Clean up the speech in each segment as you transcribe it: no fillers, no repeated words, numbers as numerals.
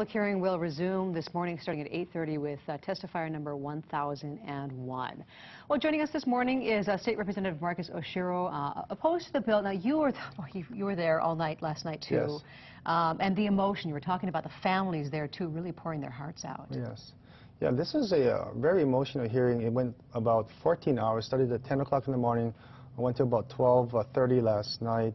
public hearing will resume this morning starting at 8:30 with testifier number 1001. Well, joining us this morning is State Representative Marcus Oshiro, opposed to the bill. Now, you were there all night last night, too. Yes. And the emotion, you were talking about the families there, too, really pouring their hearts out. Yes. Yeah, this is a very emotional hearing. It went about 14 hours, started at 10 o'clock in the morning. I went to about 12:30 last night.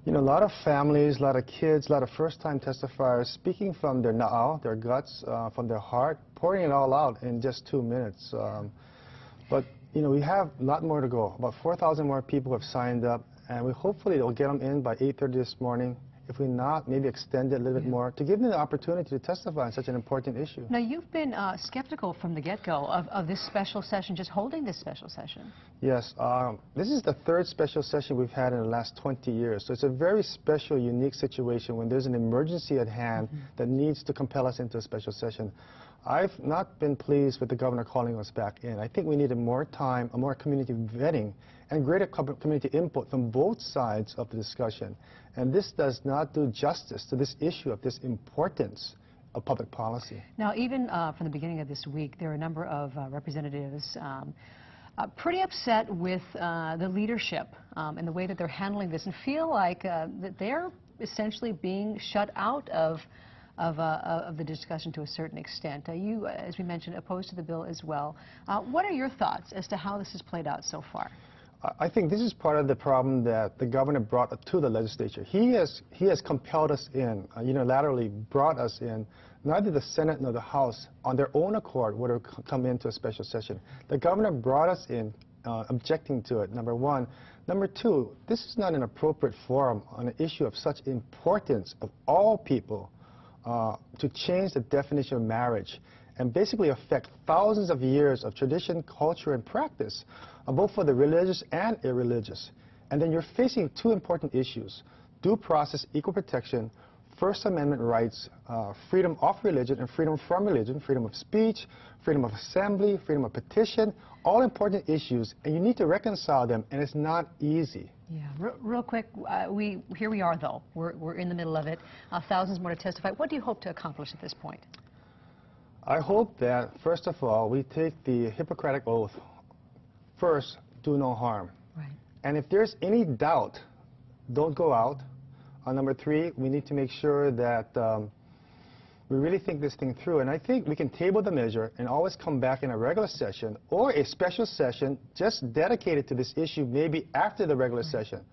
You know, a lot of families, a lot of kids, a lot of first-time testifiers speaking from their na'au, their guts, from their heart, pouring it all out in just 2 minutes. But, you know, we have a lot more to go. About 4,000 more people have signed up, and we hopefully will get them in by 8:30 this morning. If we not, maybe extend it a little bit more to give them the opportunity to testify on such an important issue. Now, you've been skeptical from the get-go of this special session, just holding this special session. Yes. This is the third special session we've had in the last 20 years. So it's a very special, unique situation when there's an emergency at hand that needs to compel us into a special session. I've not been pleased with the governor calling us back in. I think we needed more time, a more community vetting, and greater community input from both sides of the discussion. And this does not do justice to this issue of this importance of public policy. Now, even from the beginning of this week, there are a number of representatives pretty upset with the leadership and the way that they're handling this, and feel like that they're essentially being shut out of the discussion to a certain extent. You, as we mentioned, opposed to the bill as well. What are your thoughts as to how this has played out so far? I think this is part of the problem that the governor brought to the legislature. He has compelled us in, unilaterally brought us in. Neither the Senate nor the House, on their own accord, would have come into a special session. The governor brought us in, objecting to it, number one. Number two, this is not an appropriate forum on an issue of such importance of all people to change the definition of marriage and basically affect thousands of years of tradition, culture, and practice, both for the religious and irreligious. And then you're facing two important issues: due process, equal protection, First Amendment rights, freedom of religion and freedom from religion, freedom of speech, freedom of assembly, freedom of petition, all important issues, and you need to reconcile them, and it's not easy. Yeah, real quick, here we are, though. We're in the middle of it. Thousands more to testify. What do you hope to accomplish at this point? I hope that, first of all, we take the Hippocratic Oath. First, do no harm. Right. And if there's any doubt, don't go out. Number three, we need to make sure that we really think this thing through. And I think we can table the measure and always come back in a regular session or a special session just dedicated to this issue, maybe after the regular session.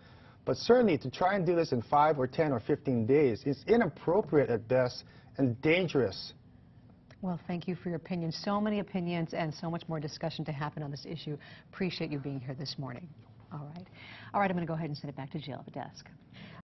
But certainly to try and do this in 5 or 10 or 15 days is inappropriate at best and dangerous. Well, thank you for your opinion. So many opinions and so much more discussion to happen on this issue. Appreciate you being here this morning. All right. All right, I'm going to go ahead and send it back to Jill at the desk.